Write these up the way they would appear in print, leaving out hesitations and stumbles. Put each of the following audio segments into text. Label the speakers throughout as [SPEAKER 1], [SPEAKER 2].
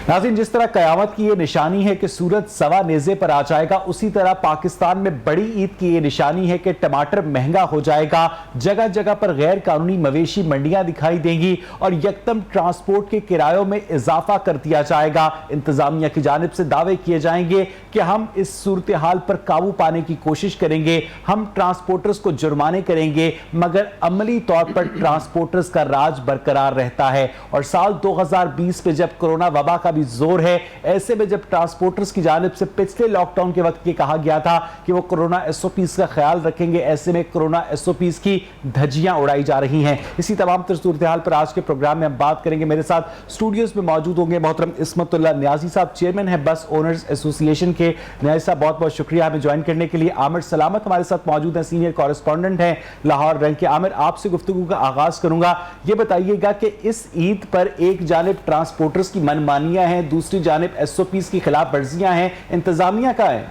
[SPEAKER 1] नाज़रीन, जिस तरह कयामत की ये निशानी है कि सूरज सवा नेज़े पर आ जाएगा, उसी तरह पाकिस्तान में बड़ी ईद की ये निशानी है कि टमाटर महंगा हो जाएगा। जगह जगह पर गैर कानूनी मवेशी मंडियां दिखाई देंगी और यकदम ट्रांसपोर्ट के किरायों में इजाफा कर दिया जाएगा। इंतजामिया की जानिब से दावे किए जाएंगे कि हम इस सूरत हाल पर काबू पाने की कोशिश करेंगे, हम ट्रांसपोर्टर्स को जुर्माने करेंगे, मगर अमली तौर पर ट्रांसपोर्टर्स का राज बरकरार रहता है। और साल 2020 में जब कोरोना वबा का भी जोर है, ऐसे में जब ट्रांसपोर्टर्स की जानिब से पिछले लॉकडाउन के वक्त ये कहा गया था कि वो कोरोना एसओपीज का ख्याल रखेंगे, ऐसे में कोरोना एसओपीज की धज्जियां उड़ाई जा रही हैं। इसी तमाम सूरत हाल पर आज के प्रोग्राम में हम बात करेंगे। मेरे साथ स्टूडियोज में मौजूद होंगे मोहतरम इस्मतुल्लाह न्याजी साहब, चेयरमैन है बस ओनर्स एसोसिएशन के। न्याजी साहब, बहुत बहुत शुक्रिया हमें ज्वाइन करने के लिए। आमिर सलामत हमारे साथ मौजूद है, सीनियर कॉरेस्पॉन्डेंट हैं लाहौर रंग के। आमिर, आपसे गुफ्तगू का आगाज करूंगा, ये बताइएगा कि इस ईद पर एक जानिब ट्रांसपोर्टर्स की मनमानियां हैं, दूसरी जानिब एसओपीज की खिलाफ वर्जियां हैं, इंतजामिया का है।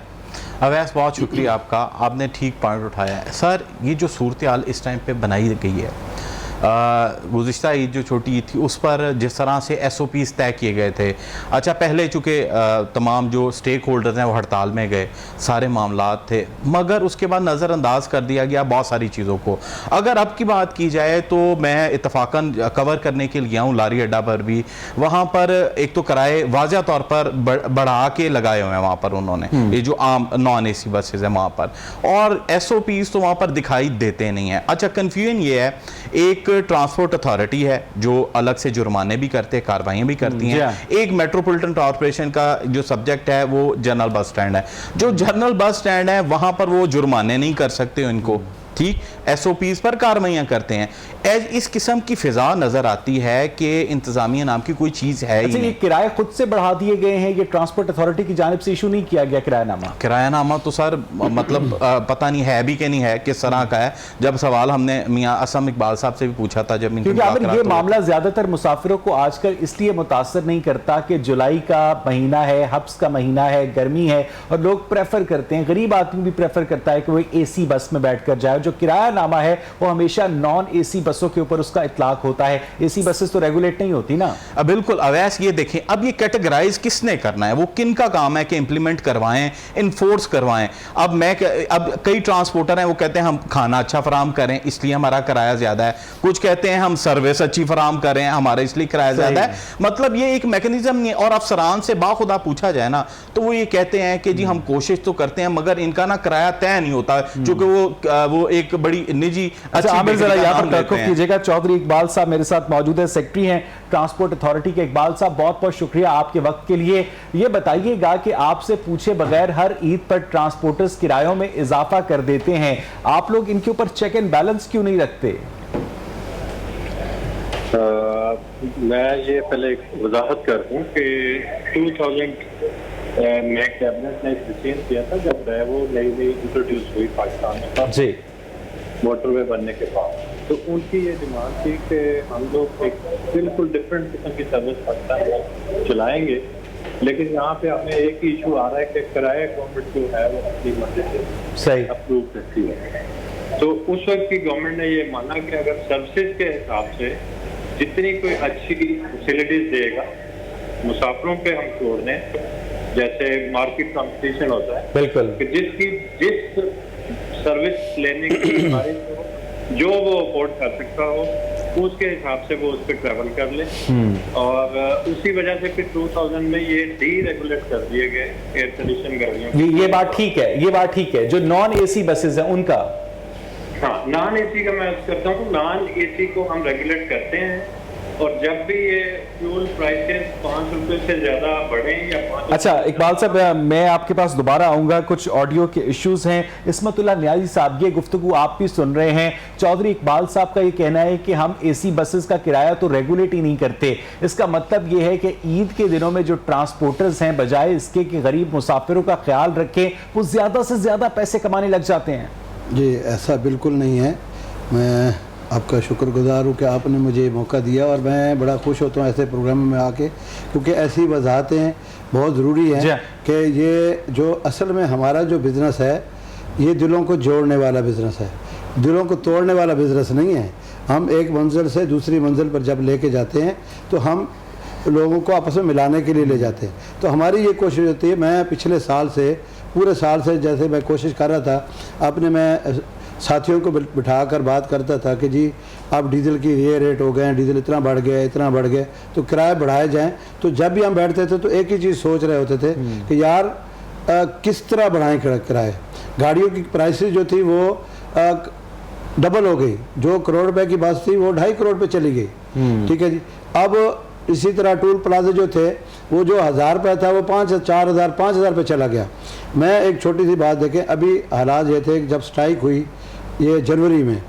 [SPEAKER 2] अवैस, बहुत शुक्रिया आपका, आपने ठीक पॉइंट उठाया है। सर, ये जो सूरत हाल इस टाइम पे बनाई गई है, गुज़िश्ता ईद जो छोटी ईद थी उस पर जिस तरह से एसओपीज़ तय किए गए थे, अच्छा पहले चूँकि तमाम जो स्टेक होल्डर्स हैं वो हड़ताल में गए, सारे मामलात थे, मगर उसके बाद नज़रअंदाज कर दिया गया बहुत सारी चीज़ों को। अगर अब की बात की जाए तो मैं इत्तफाकन कवर करने के लिए हूँ लारी अड्डा पर भी, वहाँ पर एक तो किराए वाज़ह तौर पर बढ़ा के लगाए हुए हैं वहाँ पर उन्होंने, ये जो आम नॉन एसी बसेज हैं वहाँ पर, और एसओपीज़ तो वहाँ पर दिखाई देते नहीं हैं। अच्छा, कन्फ्यूजन ये है, एक ट्रांसपोर्ट अथॉरिटी है जो अलग से जुर्माने भी करते हैं, कार्रवाइयां भी करती हैं, एक मेट्रोपॉलिटन कॉर्पोरेशन का जो सब्जेक्ट है वो जनरल बस स्टैंड है। जो जनरल बस स्टैंड है वहां पर वो जुर्माने नहीं कर सकते इनको, ठीक, एसओपीज पर कार्रवाइयां करते हैं। इस किस्म की फिजा नजर आती है कि इंतजामिया नाम की कोई चीज है ही नहीं।
[SPEAKER 1] ये किराए खुद से बढ़ा दिए गए हैं, ये ट्रांसपोर्ट अथॉरिटी की जानिब से इशू नहीं किया गया किरायानामा
[SPEAKER 2] तो सर मतलब पता नहीं है भी कि नहीं है, किस तरह का है। जब सवाल हमने मियां असम इकबाल साहब से भी पूछा था, जब
[SPEAKER 1] ये मामला ज्यादातर मुसाफिरों को आजकल इसलिए मुतासर नहीं करता कि जुलाई का महीना है, हब्स का महीना है, गर्मी है, और लोग प्रेफर करते हैं, गरीब आदमी भी प्रेफर करता है कि वो एसी बस में बैठकर जाए। जो किरायानामा है वो हमेशा नॉन एसी बसों के ऊपर उसका इतलाक होता है, एसी बसेस तो रेगुलेट नहीं होती ना।
[SPEAKER 2] बिल्कुल अवैस, ये देखें, अब ये कैटेगराइज किसने करना है, वो किन का काम है कि इंप्लीमेंट करवाएं, इन्फोर्स करवाएं। अब कई ट्रांसपोर्टर हैं वो कहते हैं हम खाना अच्छा फराम करें इसलिए हमारा किराया ज्यादा है, कुछ कहते हैं हम सर्विस अच्छी फराम करें हमारा इसलिए किराया ज्यादा है। मतलब ये एक मैकेनिज्म नहीं है। और अफसरान से बाखुदा पूछा जाए ना तो वो ये कहते हैं कि जी हम कोशिश तो करते हैं मगर इनका ना किराया तय नहीं होता, क्योंकि वो एक बड़ी निजी।
[SPEAKER 1] अच्छा आमिर, जरा यहाँ पर तवक्कुफ कीजिएगा, चौधरी इकबाल साहब मेरे साथ मौजूद है, सेक्रेटरी हैं ट्रांसपोर्ट अथॉरिटी के। इकबाल साहब, बहुत बहुत शुक्रिया आपके वक्त के लिए। ये बताइएगा कि आपसे पूछे बगैर हर ईद पर ट्रांसपोर्टर्स किरायों में इजाफा कर देते हैं, आप लोग इनके ऊपर चेक एंड बैलेंस क्यों नहीं रखते?
[SPEAKER 3] मैं ये पहले वजाहत कर दूं कि 2000 में कैबिनेट ने डिसीजन किया था जब वो नई इंट्रोड्यूस हुई पाकिस्तान में जी मोटरवे बनने के बाद, तो उनकी ये डिमांड थी कि हम लोग एक बिल्कुल डिफरेंट किस्म की सर्विस पाकिस्तान में चलाएंगे। लेकिन यहाँ पे हमें एक ही इशू आ रहा है कि किराया गवर्नमेंट जो है वो अपनी मर्जी से सही अप्रूव करती है। तो उस वक्त की गवर्नमेंट ने ये माना कि अगर सर्विसेज के हिसाब से जितनी कोई अच्छी फैसिलिटीज देगा मुसाफिरों पे हम छोड़ दें, जैसे मार्केट कंपटीशन होता है, बिल्कुल, कि जिस सर्विस लेने की जो वो अफोर्ड कर सकता हो उसके हिसाब से वो उस पर ट्रैवल कर ले। और उसी वजह से फिर 2000 में ये डीरेगुलेट कर दिए गए एयर कंडीशन गाड़ियों।
[SPEAKER 1] ये बात ठीक है, ये बात ठीक है। जो नॉन एसी बसेस हैं उनका,
[SPEAKER 3] हाँ, नॉन एसी का मैं करता हूँ, नॉन एसी को हम रेगुलेट करते हैं। और जब भी ये फ्यूल प्राइसेस 5 रुपए से ज्यादा बढ़े या 5।
[SPEAKER 1] अच्छा इकबाल साहब, मैं आपके पास दोबारा आऊंगा, कुछ ऑडियो के इश्यूज हैं। इस्मतुल्लाह न्याजी साहब, ये गुफ्तगू आप भी सुन रहे हैं। चौधरी इकबाल साहब का ये कहना है कि हम एसी बसेस का किराया तो रेगुलेट ही नहीं करते। इसका मतलब ये है कि ईद के दिनों में जो ट्रांसपोर्टर्स हैं, बजाय इसके कि गरीब मुसाफिरों का ख्याल रखें, वो ज्यादा से ज्यादा पैसे कमाने लग जाते हैं।
[SPEAKER 4] जी ऐसा बिल्कुल नहीं है। मैं आपका शुक्रगुजार हूँ कि आपने मुझे मौका दिया और मैं बड़ा खुश होता हूँ ऐसे प्रोग्राम में आके, क्योंकि ऐसी वजाहतें बहुत ज़रूरी हैं कि ये जो असल में हमारा जो बिज़नेस है ये दिलों को जोड़ने वाला बिज़नेस है, दिलों को तोड़ने वाला बिज़नेस नहीं है। हम एक मंजिल से दूसरी मंजिल पर जब लेके जाते हैं तो हम लोगों को आपस में मिलाने के लिए ले जाते हैं। तो हमारी ये कोशिश होती है, मैं पिछले साल से पूरे साल से जैसे मैं कोशिश कर रहा था अपने, मैं साथियों को बिठा कर बात करता था कि जी अब डीजल की ये रेट हो गए हैं, डीजल इतना बढ़ गया, तो किराए बढ़ाए जाएं। तो जब भी हम बैठते थे तो एक ही चीज़ सोच रहे होते थे कि यार किस तरह बढ़ाएं किराए। गाड़ियों की प्राइसेस जो थी वो डबल हो गई, जो करोड़ रुपए की बस थी वो 2.5 करोड़ पे चली गई। ठीक है जी। अब इसी तरह टोल प्लाजा जो थे वो जो 1000 रुपये था वो 4,000 5,000 पे चला गया। मैं एक छोटी सी बात देखें, अभी हालात ये थे जब स्ट्राइक हुई ये जनवरी में,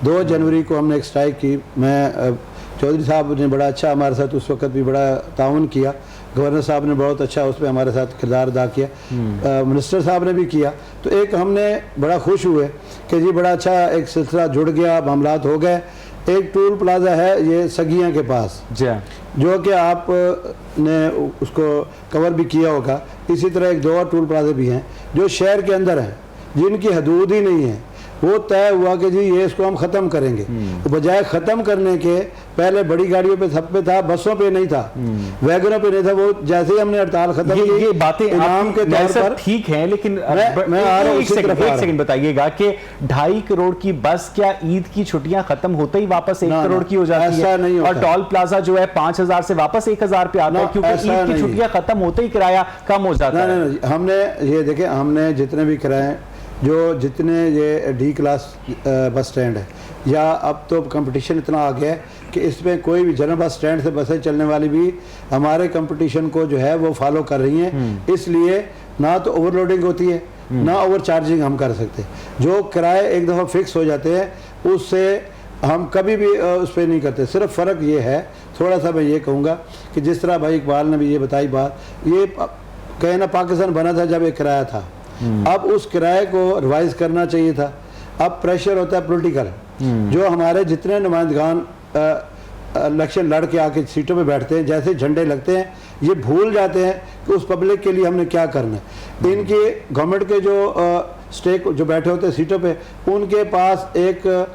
[SPEAKER 4] 2 जनवरी को हमने एक स्ट्राइक की। मैं चौधरी साहब ने बड़ा अच्छा हमारे साथ उस वक्त भी बड़ा ताउन किया, गवर्नर साहब ने बहुत अच्छा उसमें हमारे साथ किरदार अदा किया, मिनिस्टर साहब ने भी किया। तो एक हमने बड़ा खुश हुए कि जी बड़ा अच्छा एक सिलसिला जुड़ गया, मामलात हो गए। एक टोल प्लाजा है ये सगियाँ के पास जो कि आप ने उसको कवर भी किया होगा। इसी तरह एक 2 और टोल प्लाजे भी हैं जो शहर के अंदर हैं जिनकी हदूद ही नहीं है। वो तय हुआ कि जी ये इसको हम ख़त्म करेंगे, तो बजाय ख़त्म करने के पहले बड़ी गाड़ियों पे सब पे था, बसों पे नहीं था, वैगनों पे नहीं था। वो जैसे ही हमने हड़ताल खत्म की,
[SPEAKER 1] ये बातें
[SPEAKER 4] इनाम के तौर पर
[SPEAKER 1] ठीक हैं, लेकिन
[SPEAKER 4] मैं आ रहा हूं,
[SPEAKER 1] एक सेकंड बताइएगा कि 2.5 करोड़ की बस क्या ईद की छुट्टियां खत्म होते ही वापस 1 करोड़ की हो जाती है?
[SPEAKER 4] नहीं
[SPEAKER 1] और टोल प्लाजा जो है 5,000 से वापस 1,000 पे आता है क्योंकि ईद की छुट्टियां खत्म होते ही किराया कम हो जाता है।
[SPEAKER 4] नहीं, हमने ये देखे, हमने जितने भी किराए जो जितने ये डी क्लास बस स्टैंड है, या अब तो कंपटीशन इतना आ गया है कि इसमें कोई भी जनरल बस स्टैंड से बसें चलने वाली भी हमारे कंपटीशन को जो है वो फॉलो कर रही हैं। इसलिए ना तो ओवरलोडिंग होती है ना ओवर चार्जिंग हम कर सकते। जो किराए एक दफ़ा फिक्स हो जाते हैं उससे हम कभी भी उस पर नहीं करते। सिर्फ फ़र्क ये है, थोड़ा सा मैं ये कहूँगा कि जिस तरह भाई इकबाल ने भी ये बताई बात, ये कहना पाकिस्तान बना था जब एक किराया था, अब उस किराए को रिवाइज करना चाहिए था। अब प्रेशर होता है पॉलिटिकल, जो हमारे जितने नुमाइंदगान इलेक्शन लड़ के आके सीटों पे बैठते हैं, जैसे झंडे लगते हैं ये भूल जाते हैं कि उस पब्लिक के लिए हमने क्या करना है। इनके गवर्नमेंट के जो स्टेक जो बैठे होते हैं सीटों पे, उनके पास एक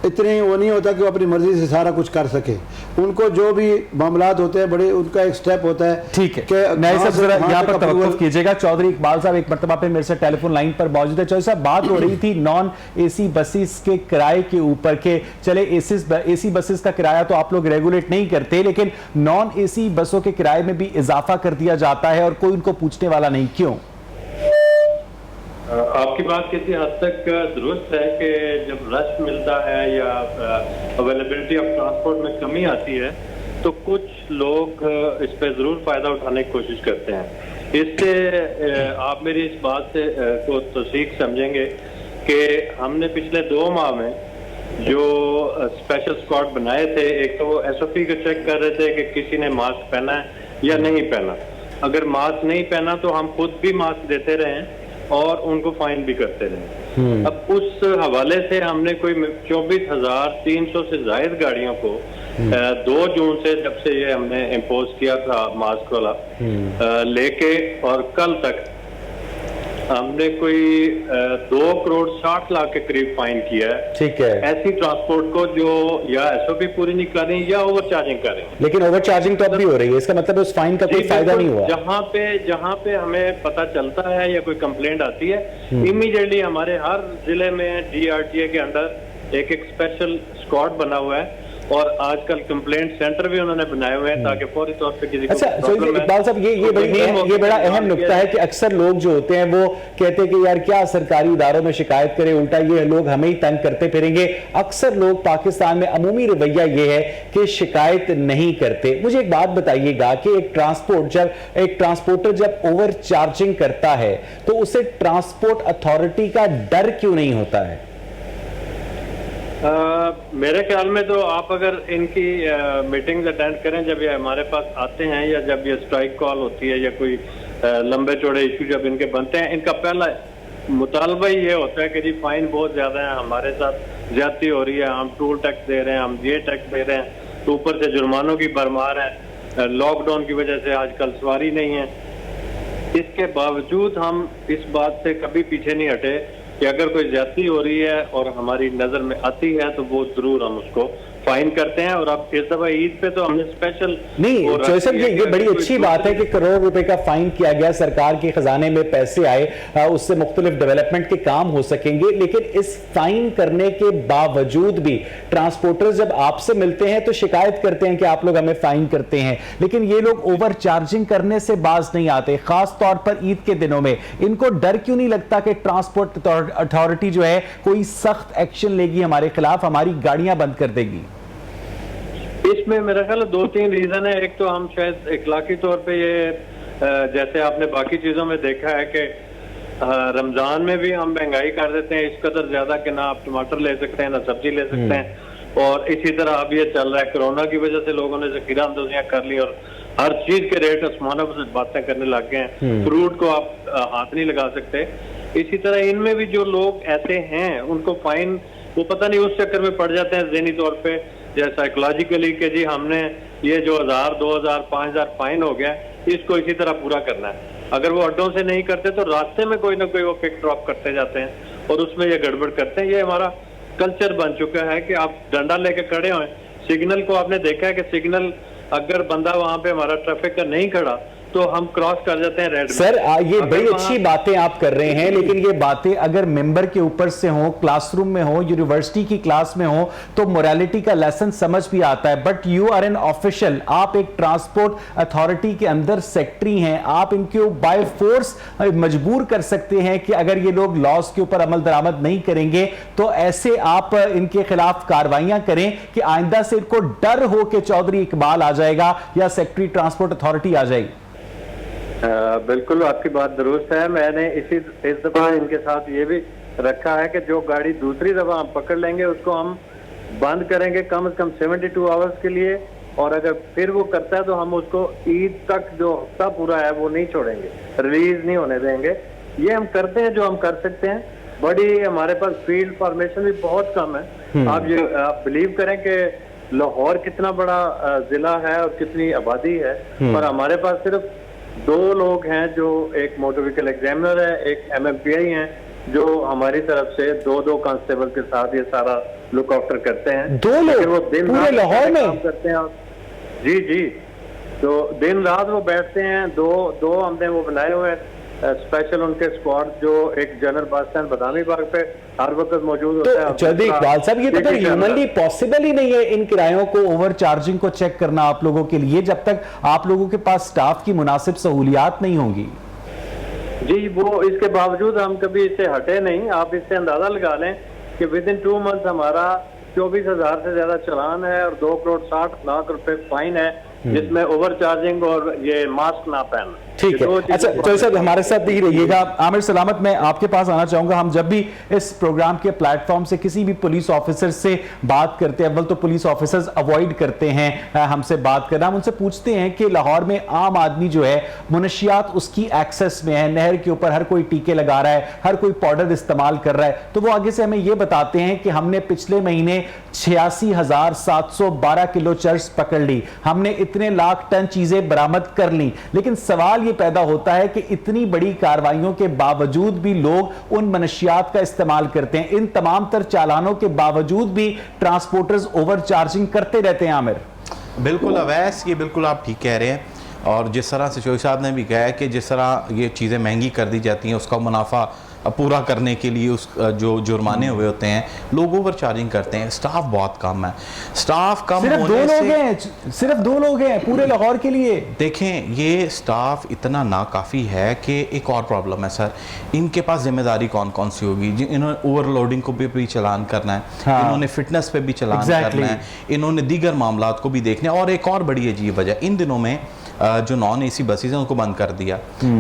[SPEAKER 4] इतनी वो नहीं होता कि वो अपनी मर्जी से सारा कुछ कर सके। उनको जो भी मामलात होते हैं बड़े, उनका एक स्टेप होता है।
[SPEAKER 1] ठीक है, यहाँ पर तवक्कुफ कीजिएगा। चौधरी इकबाल साहब एक मरतबा पे मेरे से टेलीफोन लाइन पर मौजूद है। चौधरी साहब, बात हो रही थी नॉन एसी बसेस के किराए के ऊपर के, चले एसी बसेस का किराया तो आप लोग रेगुलेट नहीं करते, लेकिन नॉन एसी बसों के किराए में भी इजाफा कर दिया जाता है और कोई उनको पूछने वाला नहीं, क्यों?
[SPEAKER 3] आपकी बात किसी हद तक दुरुस्त है कि जब रश मिलता है या अवेलेबिलिटी ऑफ ट्रांसपोर्ट में कमी आती है तो कुछ लोग इस पे जरूर फायदा उठाने की कोशिश करते हैं। इससे आप मेरी इस बात से को तौसीक समझेंगे कि हमने पिछले 2 माह में जो स्पेशल स्क्वाड बनाए थे, एक तो वो SOP को चेक कर रहे थे कि किसी ने मास्क पहना है या नहीं पहना। अगर मास्क नहीं पहना तो हम खुद भी मास्क देते रहे और उनको फाइन भी करते रहे। अब उस हवाले से हमने कोई 24,300 से जायद गाड़ियों को 2 जून से, जब से ये हमने इम्पोज किया था मास्क वाला, लेके और कल तक हमने कोई 2 करोड़ 60 लाख के करीब फाइन किया है। ठीक है, ऐसी ट्रांसपोर्ट को जो या SOP पूरी नहीं कर रही या ओवर चार्जिंग कर रही।
[SPEAKER 1] लेकिन ओवर चार्जिंग तो अब भी हो रही है, इसका मतलब उस फाइन का कोई फायदा नहीं हुआ।
[SPEAKER 3] जहाँ पे हमें पता चलता है या कोई कंप्लेंट आती है, इमीडिएटली हमारे हर जिले में DRTA के अंदर एक स्पेशल स्क्वाड बना हुआ है और आजकल कंप्लेंट सेंटर भी उन्होंने बनाए हुए हैं ताकि फौरी तौर पे किसी को।
[SPEAKER 1] अच्छा इकबाल साहब, ये बड़ा अहम नुकता है कि अक्सर लोग जो होते हैं वो कहते हैं कि यार क्या सरकारी इदारों में शिकायत करें, उल्टा ये लोग हमें ही तंग करते फिरेंगे। अक्सर लोग पाकिस्तान में अमूमी रवैया ये है कि शिकायत नहीं करते। मुझे एक बात बताइएगा कि एक ट्रांसपोर्टर जब ओवर चार्जिंग करता है तो उसे ट्रांसपोर्ट अथॉरिटी का डर क्यों नहीं होता है?
[SPEAKER 3] मेरे ख्याल में तो आप अगर इनकी मीटिंग्स अटेंड करें जब ये हमारे पास आते हैं या जब ये स्ट्राइक कॉल होती है या कोई लंबे चौड़े इशू जब इनके बनते हैं, इनका पहला मुतालबा ये होता है कि जी फाइन बहुत ज्यादा है, हमारे साथ ज्यादती हो रही है, हम टोल टैक्स दे रहे हैं, हम ये टैक्स दे रहे हैं, तो ऊपर से जुर्मानों की भरमार है, लॉकडाउन की वजह से आजकल सवारी नहीं है। इसके बावजूद हम इस बात से कभी पीछे नहीं हटे कि अगर कोई ज्यादती हो रही है और हमारी नजर में आती है तो वो जरूर हम उसको फाइन करते हैं। और अब इस दफा ईद पे तो हमने स्पेशल
[SPEAKER 1] नहीं चौधरी साहब, ये बड़ी अच्छी बात है कि करोड़ रुपए का फाइन किया गया, सरकार के खजाने में पैसे आए, उससे मुख्तलिफ डेवलपमेंट के काम हो सकेंगे। लेकिन इस फाइन करने के बावजूद भी ट्रांसपोर्टर्स जब आपसे मिलते हैं तो शिकायत करते हैं कि आप लोग हमें फाइन करते हैं, लेकिन ये लोग ओवर चार्जिंग करने से बाज नहीं आते, खास तौर पर ईद के दिनों में। इनको डर क्यों नहीं लगता कि ट्रांसपोर्ट अथॉरिटी जो है कोई सख्त एक्शन लेगी हमारे खिलाफ, हमारी गाड़ियां बंद कर देगी?
[SPEAKER 3] इसमें मेरा ख्याल 2-3 रीजन है। एक तो हम शायद इखलाकी तौर पे ये जैसे आपने बाकी चीजों में देखा है कि रमजान में भी हम महंगाई कर देते हैं इस कदर ज्यादा कि ना आप टमाटर ले सकते हैं ना सब्जी ले सकते हैं। और इसी तरह अब ये चल रहा है, कोरोना की वजह से लोगों ने जखीरा अंदोजियां कर ली और हर चीज के रेट आसमानों पर बातें करने लग गए हैं। फ्रूट को आप हाथ नहीं लगा सकते। इसी तरह इनमें भी जो लोग ऐसे हैं उनको फाइन, वो पता नहीं उस चक्कर में पड़ जाते हैं ज़हनी तौर पे या साइकोलॉजिकली कि जी हमने ये जो 1000, 2000, 5000 फाइन हो गया इसको इसी तरह पूरा करना है। अगर वो अड्डों से नहीं करते तो रास्ते में कोई ना कोई वो पिक ड्रॉप करते जाते हैं और उसमें ये गड़बड़ करते हैं। ये हमारा कल्चर बन चुका है कि आप डंडा लेके खड़े हुए, सिग्नल को आपने देखा है कि सिग्नल अगर बंदा वहां पे हमारा ट्रैफिक का नहीं खड़ा तो हम क्रॉस कर जाते हैं रेड।
[SPEAKER 1] सर ये बड़ी अच्छी बातें आप कर रहे हैं, लेकिन ये बातें अगर मेंबर के ऊपर से हो, क्लासरूम में हो, यूनिवर्सिटी की क्लास में हो तो मोरालिटी का लेसन समझ भी आता है। But you are an official, आप एक ट्रांसपोर्ट अथॉरिटी के अंदर सेक्रेटरी हैं, आप इनको बाय फोर्स मजबूर कर सकते हैं कि अगर ये लोग लॉज के ऊपर अमल दरामद नहीं करेंगे तो ऐसे आप इनके खिलाफ कार्रवाइयां करें कि आइंदा से इनको डर हो कि चौधरी इकबाल आ जाएगा या सेक्रेटरी ट्रांसपोर्ट अथॉरिटी आ जाएगी।
[SPEAKER 3] बिल्कुल आपकी बात दुरुस्त है। मैंने इस दफा इनके साथ ये भी रखा है कि जो गाड़ी दूसरी दफा हम पकड़ लेंगे उसको हम बंद करेंगे कम से कम 72 आवर्स के लिए, और अगर फिर वो करता है तो हम उसको ईद तक जो हफ्ता पूरा है वो नहीं छोड़ेंगे, रिलीज नहीं होने देंगे। ये हम करते हैं जो हम कर सकते हैं। बड़ी हमारे पास फील्ड फॉर्मेशन भी बहुत कम है। आप बिलीव करें कि लाहौर कितना बड़ा जिला है और कितनी आबादी है, पर हमारे पास सिर्फ 2 लोग हैं, जो एक मोटर व्हीकल एग्जामिनर है, एक MMPI हैं जो हमारी तरफ से 2 कांस्टेबल के साथ ये सारा लुक आफ्टर करते हैं।
[SPEAKER 1] 2 लोग
[SPEAKER 3] वो दिन
[SPEAKER 1] पूरे लाहौर में
[SPEAKER 3] काम करते हैं। जी जी, तो दिन रात वो बैठते हैं। दो हमने वो बनाए हुए हैं स्पेशल उनके स्क्वाड, जो एक general bus stand Badami Bagh पे हर वक्त मौजूद होता है।
[SPEAKER 1] चौधरी इकबाल साहब, ये तो फिर ह्यूमनली पॉसिबल ही नहीं है इन किरायों को, ओवर चार्जिंग को चेक करना आप लोगों के लिए, जब तक आप लोगों के पास स्टाफ की मुनासिब सहूलियात नहीं होंगी।
[SPEAKER 3] जी, वो इसके बावजूद हम कभी इससे हटे नहीं। आप इससे अंदाजा लगा लें कि विद इन 2 मंथ हमारा 24,000 से ज्यादा चालान है और 2 करोड़ 60 लाख रुपए फाइन है, जिसमें ओवर चार्जिंग और ये मास्क ना पहनना।
[SPEAKER 1] ठीक है। अच्छा चौधरी साहब हमारे साथ ही रहिएगा। आमिर सलामत, मैं आपके पास आना चाहूंगा। हम जब भी इस प्रोग्राम के प्लेटफॉर्म से किसी भी पुलिस ऑफिसर से बात करते हैं, अव्वल तो पुलिस ऑफिसर्स अवॉइड करते हैं हमसे बात करना। हम उनसे पूछते हैं कि लाहौर में आम आदमी जो है मुनशियात उसकी एक्सेस में है, नहर के ऊपर हर कोई टीके लगा रहा है, हर कोई पाउडर इस्तेमाल कर रहा है, तो वो आगे से हमें ये बताते हैं कि हमने पिछले महीने 86,712 किलो चर्स पकड़ ली, हमने इतने लाख टन चीजें बरामद कर ली। लेकिन सवाल ये पैदा होता है कि इतनी बड़ी कार्रवाइयों के बावजूद भी लोग उन मनशियात का इस्तेमाल करते हैं। इन तमाम तर चालानों के बावजूद भी ट्रांसपोर्टर्स ओवर चार्जिंग करते रहते हैं। आमिर,
[SPEAKER 2] बिल्कुल अवैस, ये बिल्कुल आप ठीक कह रहे हैं। और जिस तरह से चौधरी साहब ने भी कहा है कि जिस तरह ये चीज़ें महंगी कर दी जाती हैं, उसका मुनाफा पूरा करने के लिए उस जो जुर्माने हुए होते हैं, लोग ओवर चार्जिंग करते हैं। स्टाफ बहुत कम है, स्टाफ कम
[SPEAKER 1] सिर्फ
[SPEAKER 2] होने
[SPEAKER 1] 2 लोग
[SPEAKER 2] से
[SPEAKER 1] हैं, सिर्फ 2 लोग हैं पूरे लाहौर के लिए।
[SPEAKER 2] देखें, ये स्टाफ इतना नाकाफ़ी है कि एक और प्रॉब्लम है सर, इनके पास जिम्मेदारी कौन कौन सी होगी। इन्होंने ओवरलोडिंग को भी चलान करना है,
[SPEAKER 1] हाँ।
[SPEAKER 2] इन्होंने फिटनेस पे भी चलान करना है, इन्होंने दीगर मामलात को भी देखना है। और एक और बड़ी अजीब वजह, इन दिनों में जो नॉन AC बसेज हैं उनको बंद कर दिया।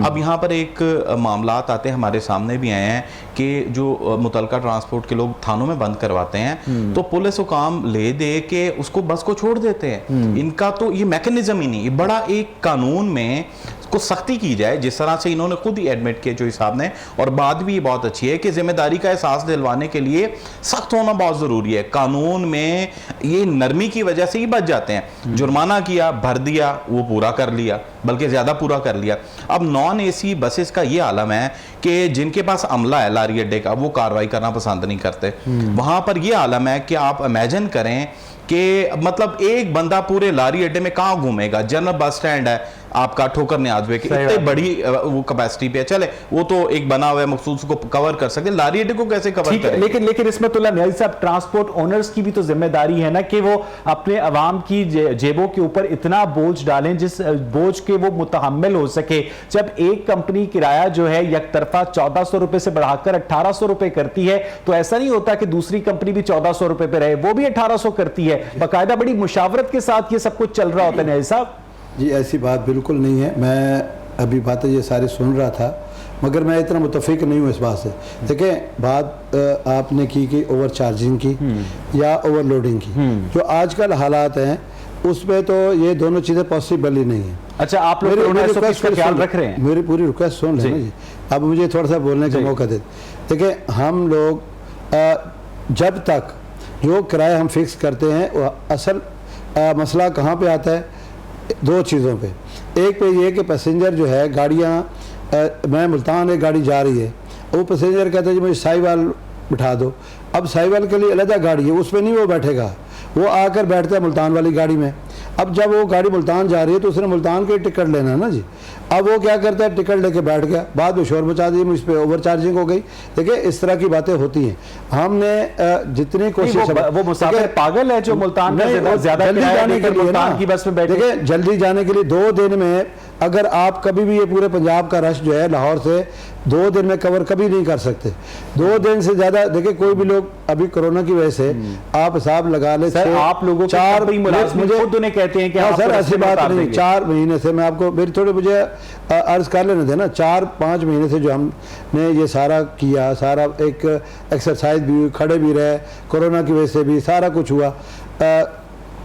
[SPEAKER 2] अब यहाँ पर एक मामलात आते हैं, हमारे सामने भी आए हैं कि जो मुतलका ट्रांसपोर्ट के लोग थानों में बंद करवाते हैं तो पुलिस को काम ले दे के उसको बस को छोड़ देते हैं। इनका तो ये मैकेनिज्म ही नहीं, ये बड़ा एक कानून में को सख्ती की जाए, जिस तरह से इन्होंने खुद ही एडमिट किया जो हिसाब ने। और बात भी ये बहुत अच्छी है कि जिम्मेदारी का एहसास दिलवाने के लिए सख्त होना बहुत ज़रूरी है। कानून में ये नरमी की वजह से ही बच जाते हैं। जुर्माना किया, भर दिया, वो पूरा कर लिया, बल्कि ज़्यादा पूरा कर लिया। अब नॉन AC बसेस का ये आलम है कि जिनके पास अमला है लारी अड्डे का, वो कार्रवाई करना पसंद नहीं करते। वहाँ पर ये आलम है कि आप इमेजिन करें कि मतलब एक बंदा पूरे लारी अड्डे में कहाँ घूमेगा। जनरल बस स्टैंड है आपका ठोकर न्याज़वे की, इतनी बड़ी वो कैपेसिटी पे है, चले वो तो एक बना हुआ है मखसूस को कवर कर सकते, लारी अड्डे को कैसे कवर करें?
[SPEAKER 1] लेकिन इसमें तो न्याज़ी साहब ट्रांसपोर्ट ओनर्स की भी तो जिम्मेदारी है ना कि वो अपने अवाम की जेबों के ऊपर इतना बोझ डालें जिस बोझ के वो मुतहम्मिल हो सके। जब एक कंपनी किराया जो है एक तरफा 1400 रुपए से बढ़ाकर 1800 रुपए करती है तो ऐसा नहीं होता कि दूसरी कंपनी भी 1400 रुपए पे रहे, वो भी 1800 करती है। बाकायदा बड़ी मुशावरत के साथ ये सब कुछ चल रहा होता है न्याज़ी साहब।
[SPEAKER 4] जी ऐसी बात बिल्कुल नहीं है, मैं अभी बातें ये सारी सुन रहा था मगर मैं इतना मुतफिक नहीं हूँ इस बात से। देखिए बात आपने की कि ओवर चार्जिंग की या ओवरलोडिंग की, जो आजकल हालात हैं उसमें तो ये दोनों चीज़ें पॉसिबल ही नहीं है।
[SPEAKER 1] अच्छा, आप लोग का ख्याल रख रहे हैं?
[SPEAKER 4] मेरी पूरी रिक्वेस्ट सुन लेना जी, अब मुझे थोड़ा सा बोलने का मौका दे। देखिए हम लोग जब तक जो किराया हम फिक्स करते हैं असल मसला कहाँ पे आता है, दो चीज़ों पे। एक पे ये कि पैसेंजर जो है गाड़ियाँ मैं मुल्तान एक गाड़ी जा रही है, वो पैसेंजर कहता है जी मुझे साहिवाल बिठा दो। अब साहिवाल के लिए अलग गाड़ी है, उसमें नहीं वो बैठेगा, वो आकर बैठता है मुल्तान वाली गाड़ी में। अब जब वो गाड़ी मुल्तान जा रही है तो उसने मुल्तान के टिकट लेना है ना जी। अब वो क्या करता है, टिकट लेके बैठ गया, बाद में शोर मचा दी, मुझ पर ओवर चार्जिंग हो गई। देखिए इस तरह की बातें होती हैं। हमने जितनी कोशिश
[SPEAKER 1] वो मुसाफिर पागल है जो मुल्तान में ज्यादा
[SPEAKER 4] जल्दी जाने के लिए
[SPEAKER 1] मुल्तान की बस में बैठे।
[SPEAKER 4] देखिए जल्दी जाने के लिए 2 दिन में अगर आप कभी भी ये पूरे पंजाब का रश जो है लाहौर से 2 दिन में कवर कभी नहीं कर सकते। 2 दिन से ज्यादा देखिए कोई भी लोग अभी कोरोना की वजह से आप हिसाब लगा ले,
[SPEAKER 1] सर आप लोगों
[SPEAKER 4] 4
[SPEAKER 1] मुझे खुद उन्हें कहते हैं कि
[SPEAKER 4] सर ऐसी बात नहीं, 4 महीने से मैं आपको मेरी थोड़ी मुझे अर्ज कर लेने देना, 4-5 महीने से जो हमने ये सारा किया, सारा एक एक्सरसाइज भी हुई, खड़े भी रहे, कोरोना की वजह से भी सारा कुछ हुआ,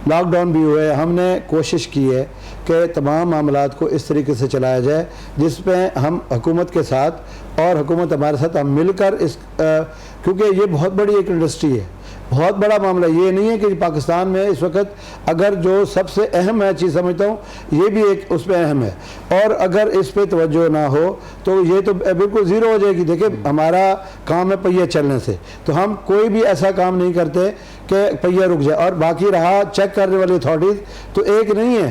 [SPEAKER 4] लॉकडाउन भी हुए, हमने कोशिश की है कि तमाम मामलात को इस तरीके से चलाया जाए जिसमें हम हुकूमत के साथ और हुकूमत हमारे साथ हम मिलकर इस क्योंकि ये बहुत बड़ी एक इंडस्ट्री है, बहुत बड़ा मामला। ये नहीं है कि पाकिस्तान में इस वक्त अगर जो सबसे अहम मैं चीज़ समझता हूँ ये भी एक उसमें अहम है, और अगर इस पे तवज्जो ना हो तो ये तो बिल्कुल ज़ीरो हो जाएगी। देखिए हमारा काम है पहिए चलने से, तो हम कोई भी ऐसा काम नहीं करते कि पहिया रुक जाए। और बाकी रहा चेक करने वाली अथॉरिटीज़ तो एक नहीं है,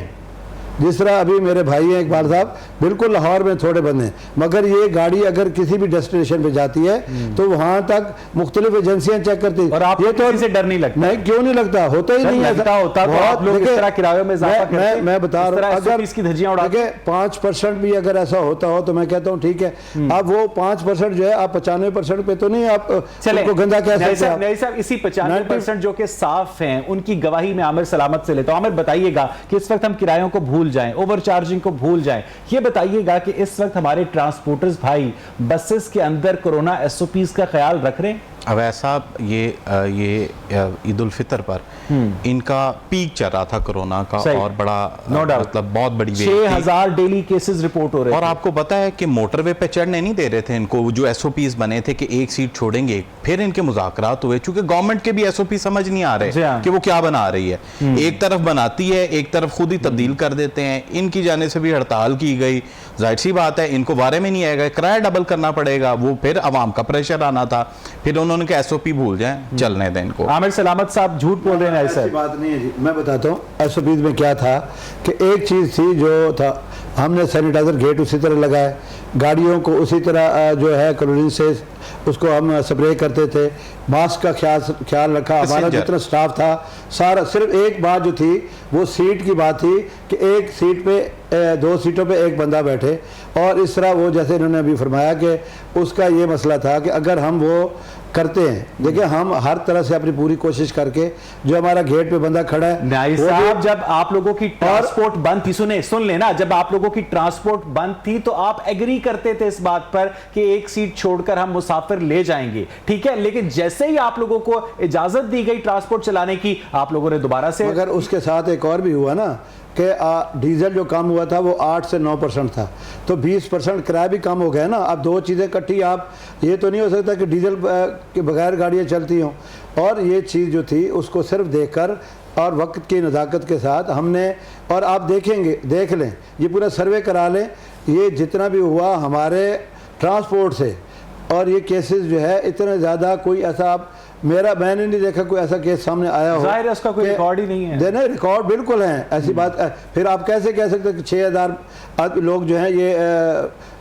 [SPEAKER 4] जिस तरह अभी मेरे भाई हैं इकबाल साहब, बिल्कुल लाहौर में थोड़े बंद हैं, मगर ये गाड़ी अगर किसी भी डेस्टिनेशन पे जाती है तो वहाँ तक मुख्तलिफ एजेंसियां चेक करती हैं।
[SPEAKER 1] और आप ये तो से डर नहीं लगता?
[SPEAKER 4] नहीं, क्यों नहीं लगता, होता ही नहीं है।
[SPEAKER 1] होता तो आप लोग इस तरह किरायों में इजाफा करते हैं।
[SPEAKER 4] मैं बता रहा हूँ अगर
[SPEAKER 1] इसकी धज्जियां उड़ा
[SPEAKER 4] के 5% भी अगर ऐसा होता हो तो मैं कहता हूँ ठीक है। अब वो 5% जो है आप 95% पे तो नहीं आप उनको गंदा कह सकते हैं।
[SPEAKER 1] नहीं साहब, इसी 95% जो कि साफ हैं उनकी गवाही में आमिर सलामत से लेता हूं। आमिर बताइएगा कि इस वक्त हम किरायों को भूल जाएं, ओवर चार्जिंग को भूल जाएं, ये बताइएगा कि इस वक्त हमारे ट्रांसपोर्टर्स भाई बसेस के अंदर कोरोना एसओपीज का ख्याल रख रहे हैं?
[SPEAKER 2] अब ऐसा ये ईद उल फितर पर इनका पीक चल रहा था कोरोना का, और बड़ा मतलब बहुत बड़ी
[SPEAKER 1] 6000 डेली केसेस रिपोर्ट हो रहे
[SPEAKER 2] और आपको पता है कि मोटरवे पे चढ़ने नहीं दे रहे थे इनको, जो एसओपीज बने थे कि एक सीट छोड़ेंगे। फिर इनके मुज़ाकरात हुए, चूंकि गवर्नमेंट के भी एसओपी समझ नहीं आ रहे कि वो क्या बना रही है। एक तरफ बनाती है, एक तरफ खुद ही तब्दील कर देते हैं। इनकी जाने से भी हड़ताल की गई, जाहिर सी बात है इनको बारे में नहीं आएगा, किराया डबल करना पड़ेगा, वो फिर अवाम का प्रेशर आना था, फिर उन्होंने कहा एसओपी भूल जाएं, चलने दें इनको।
[SPEAKER 1] आमिर सलामत साहब झूठ बोल रहे हैं,
[SPEAKER 4] ऐसी बात नहीं है जी। मैं बताता हूँ एसओपीज में क्या था कि एक चीज़ थी जो था, हमने सैनिटाइजर गेट उसी तरह लगाए, गाड़ियों को उसी तरह जो है क्लोरीन से उसको हम स्प्रे करते थे, मास्क का ख्याल रखा, हमारा जितना स्टाफ था सारा। सिर्फ एक बात जो थी वो सीट की बात थी कि एक सीट पे 2 सीटों पे एक बंदा बैठे, और इस तरह वो जैसे इन्होंने अभी फरमाया कि उसका ये मसला था कि अगर हम वो करते हैं, देखिए हम हर तरह से अपनी पूरी कोशिश करके जो हमारा गेट पे बंदा खड़ा है।
[SPEAKER 1] न्याय साहब जब आप लोगों की ट्रांसपोर्ट बंद थी, सुन लेना, जब आप लोगों की ट्रांसपोर्ट बंद थी तो आप एग्री करते थे इस बात पर कि एक सीट छोड़कर हम मुसाफिर ले जाएंगे, ठीक है। लेकिन जैसे ही आप लोगों को इजाजत दी गई ट्रांसपोर्ट चलाने की, आप लोगों ने दोबारा से,
[SPEAKER 4] मगर उसके साथ एक और भी हुआ ना कि डीजल जो कम हुआ था वो 8 से 9% था, तो 20% किराया भी कम हो गया ना। अब 2 चीज़ें इकट्ठी, आप ये तो नहीं हो सकता कि डीजल के बगैर गाड़ियाँ चलती हों। और ये चीज़ जो थी उसको सिर्फ देखकर और वक्त की नज़ाकत के साथ हमने, और आप देख लें, ये पूरा सर्वे करा लें, ये जितना भी हुआ हमारे ट्रांसपोर्ट से और ये केसेस जो है इतने ज़्यादा कोई ऐसा मैंने नहीं देखा कोई ऐसा केस सामने आया हो।
[SPEAKER 1] जाहिर है उसका कोई रिकॉर्ड ही नहीं है।
[SPEAKER 4] देने रिकॉर्ड बिल्कुल है, ऐसी बात है। फिर आप कैसे कह सकते हैं कि 6000 लोग जो हैं ये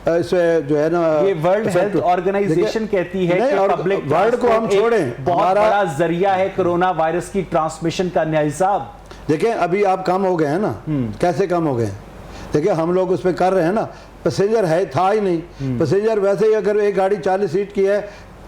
[SPEAKER 4] इससे जो है ना,
[SPEAKER 1] ये वर्ल्ड हेल्थ ऑर्गेनाइजेशन कहती है कि पब्लिक
[SPEAKER 4] वर्ल्ड को हम छोड़ें,
[SPEAKER 1] बहुत बड़ा जरिया है कोरोना वायरस की ट्रांसमिशन का। न्याय साहब
[SPEAKER 4] देखें अभी आप कम हो गए हैं ना, कैसे कम हो गए? देखिए हम लोग उस पर कर रहे हैं ना, पैसेंजर है था ही नहीं। पैसेंजर वैसे ही अगर एक गाड़ी 40 सीट की है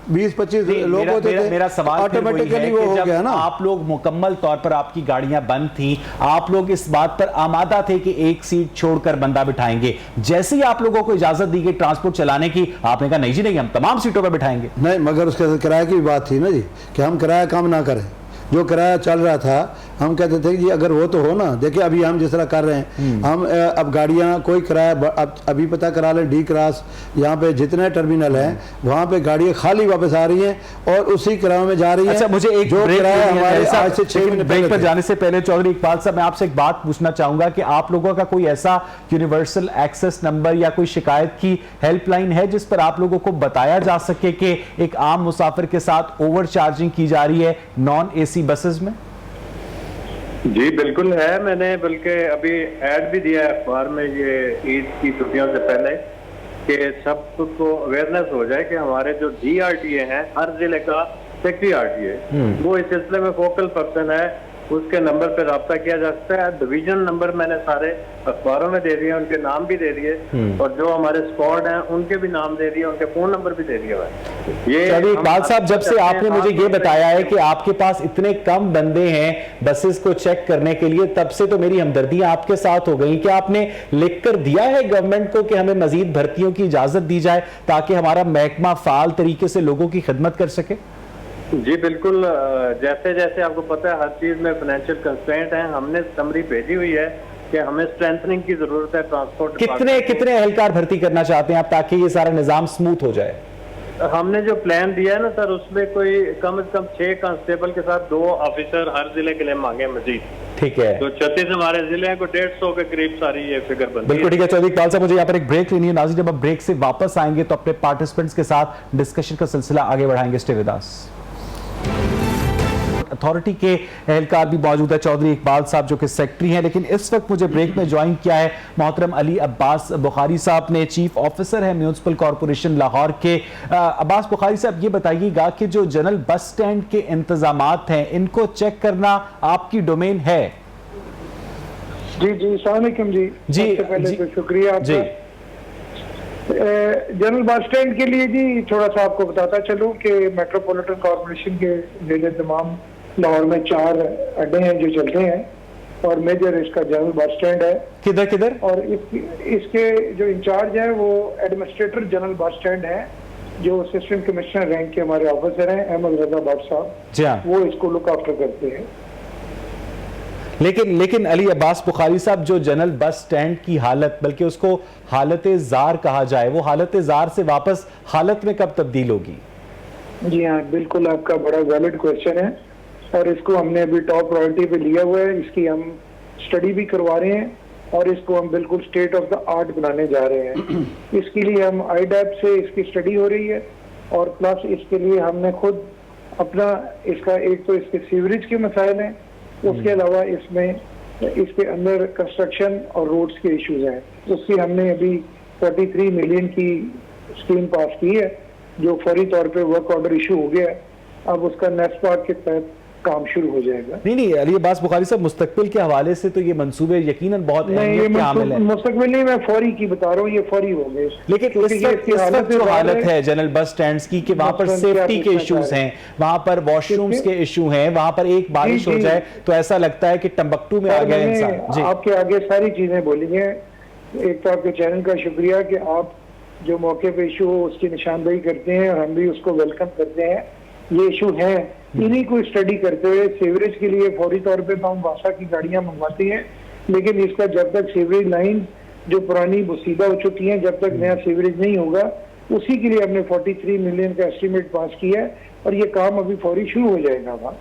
[SPEAKER 4] 20-25 लोग होते थे,
[SPEAKER 1] मेरा सवाल
[SPEAKER 4] ऑटोमेटिकली वो हो गया ना।
[SPEAKER 1] आप लोग मुकम्मल तौर पर आपकी गाड़ियां बंद थी, आप लोग इस बात पर आमादा थे कि एक सीट छोड़कर बंदा बिठाएंगे। जैसे ही आप लोगों को इजाजत दी गई ट्रांसपोर्ट चलाने की, आपने कहा नहीं जी नहीं, हम तमाम सीटों पर बिठाएंगे।
[SPEAKER 4] नहीं, मगर उसके साथ किराए की भी बात थी ना जी, कि हम किराया कम ना करें। जो किराया चल रहा था हम कहते थे कि अगर वो तो हो ना, देखिए अभी हम जिस तरह कर रहे हैं, हम अब गाड़ियां कोई किराया अभी पता करा लें, डी क्रॉस यहाँ पे जितने टर्मिनल हैं वहाँ पे गाड़ियां खाली वापस आ रही हैं और उसी किराए में जा रही हैं।
[SPEAKER 1] अच्छा, मुझे एक
[SPEAKER 4] जो किराया हमारे आज से 6 महीने
[SPEAKER 1] ब्रेक पर जाने से पहले चौधरी इकबाल साहब, मैं आपसे एक बात पूछना चाहूंगा कि आप लोगों का कोई ऐसा यूनिवर्सल एक्सेस नंबर या कोई शिकायत की हेल्पलाइन है जिस पर आप लोगों को बताया जा सके कि एक आम मुसाफिर के साथ ओवर चार्जिंग की जा रही है नॉन एसी बसेस में?
[SPEAKER 3] जी बिल्कुल है, मैंने बल्कि अभी ऐड भी दिया है अखबार में ये ईद की छुट्टियों से पहले, कि सबको अवेयरनेस हो जाए कि हमारे जो DRTA हैं, हर जिले का सेक्रेटरी RTA वो इस सिलसिले में फोकल पर्सन है, उसके नंबर पे रब्ता किया जा सकता है। डिवीजन नंबर मैंने सारे अखबारों में दे दिए, उनके नाम भी दे दिए, और जो हमारे स्क्वाड हैं उनके भी नाम दे दिए, उनके फोन नंबर भी दे दिए। ये
[SPEAKER 1] इकबाल साहब, जब से आपने मुझे ये बताया है कि आपके पास इतने कम बंदे हैं बसेस को चेक करने के लिए, तब से तो मेरी हमदर्दियां आपके साथ हो गई। क्या आपने लिख कर दिया है गवर्नमेंट को कि हमें मजीद भर्तियों की इजाजत दी जाए ताकि हमारा महकमा फाल तरीके से लोगों की खिदमत कर सके?
[SPEAKER 3] जी बिल्कुल, जैसे जैसे आपको पता है हर चीज में फाइनेंशियल कंस्ट्रेंट है, हमने समरी भेजी हुई है कि हमें स्ट्रेंथनिंग की जरूरत है ट्रांसपोर्ट।
[SPEAKER 1] कितने एहलकार भर्ती करना चाहते हैं आप ताकि ये सारा निजाम स्मूथ हो जाए?
[SPEAKER 3] हमने जो प्लान दिया है ना सर, उसमें कोई कम से कम 6 कांस्टेबल के साथ 2 ऑफिसर हर जिले के लिए मांगे मजीद।
[SPEAKER 1] ठीक है,
[SPEAKER 3] तो 36 हमारे जिले हैं, को 150 के करीब सारी ये फिगर बनती है।
[SPEAKER 1] बिल्कुल ठीक है चौधरी इकबाल साहब, मुझे यहाँ पर एक ब्रेक लेनी है। नाज़रीन, जब आप ब्रेक से वापस आएंगे तो अपने पार्टिसिपेंट्स के साथ डिस्कशन का सिलसिला आगे बढ़ाएंगे। Stay with us. अथॉरिटी के एहलकार भी मौजूद है, चौधरी इकबाल साहब जो कि सेक्रेटरी हैं, लेकिन इस वक्त मुझे ब्रेक में ज्वाइन किया है मोहतरम अली अब्बास बुखारी साहब ने, चीफ ऑफिसर है म्यूनिसिपल कॉरपोरेशन लाहौर के। अब्बास बुखारी साहब, ये बताइएगा कि जो जनरल बस स्टैंड के इंतजामात हैं इनको चेक करना आपकी डोमेन है?
[SPEAKER 5] जी जी, अस्सलाम वालेकुम जी। सबसे पहले तो शुक्रिया आपका। जनरल बस स्टैंड के लिए जी थोड़ा सा आपको बताता चलूं कि मेट्रोपॉलिटन कॉरपोरेशन के ज़ेरे तमाम लाहौर में 4 अड्डे हैं जो चलते हैं और मेजर इसका जनरल बस स्टैंड है।
[SPEAKER 1] किधर किधर?
[SPEAKER 5] और इसके जो इंचार्ज है वो एडमिनिस्ट्रेटर जनरल बस स्टैंड है, जो असिस्टेंट कमिश्नर रैंक के हमारे ऑफिसर हैं अहमद रजा भट्ट साहब।
[SPEAKER 1] जी हाँ,
[SPEAKER 5] वो इसको लुक आफ्टर करते हैं।
[SPEAKER 1] लेकिन अली अब्बास बुखारी साहब, जो जनरल बस स्टैंड की हालत, बल्कि उसको हालत जार कहा जाए, वो हालत जार से वापस हालत में कब तब्दील होगी?
[SPEAKER 5] जी हाँ, बिल्कुल आपका बड़ा वैलिड क्वेश्चन है और इसको हमने अभी टॉप प्रायोरिटी पे लिया हुआ है। इसकी हम स्टडी भी करवा रहे हैं और इसको हम बिल्कुल स्टेट ऑफ द आर्ट बनाने जा रहे हैं। इसके लिए हम IDAP से इसकी स्टडी हो रही है और प्लस इसके लिए हमने खुद अपना इसका एक तो इसके सीवरेज के मसाइल हैं, उसके अलावा इसमें इसके अंदर कंस्ट्रक्शन और रोड्स के इश्यूज हैं। उसकी हमने अभी 43 मिलियन की स्कीम पास की है जो फौरी तौर पे वर्क ऑर्डर इशू हो गया है। अब उसका नेस्पार्क के तहत काम शुरू हो जाएगा।
[SPEAKER 1] नहीं अली अब्बास बुखारी साहब, मुस्तकबिल के हवाले से तो ये मंसूबे यकीनन बहुत अहमियत के हामिल हैं।
[SPEAKER 5] मुस्तकबिल नहीं, मैं फौरी की बता रहा हूँ, ये फौरी हो गए।
[SPEAKER 1] लेकिन इस वक्त जो हालत है जनरल बस स्टैंड्स की कि वहां पर सेफ्टी के इश्यूज हैं, वहां पर वॉशरूम्स के इशू हैं, वहां पर एक बारिश हो जाए तो ऐसा लगता है कि टम्बकटू में आ गया इंसान।
[SPEAKER 5] आपके आगे सारी चीजें बोली हैं। एक तो आपके चैनल का शुक्रिया कि आप जो मौके पे इशू हो उसकी निशानदेही करते हैं और हम भी उसको वेलकम करते हैं। ये इशू है, इन्हीं को स्टडी करते हुए सीवरेज के लिए फौरी तौर पे तो हम वासा की गाड़ियां मंगवाते हैं, लेकिन इसका जब तक सीवरेज लाइन जो पुरानी बुसीदा हो चुकी हैं, जब तक नया सीवरेज नहीं होगा, उसी के लिए हमने 43 मिलियन का एस्टीमेट पास किया है और ये काम अभी फौरी शुरू हो जाएगा वहाँ।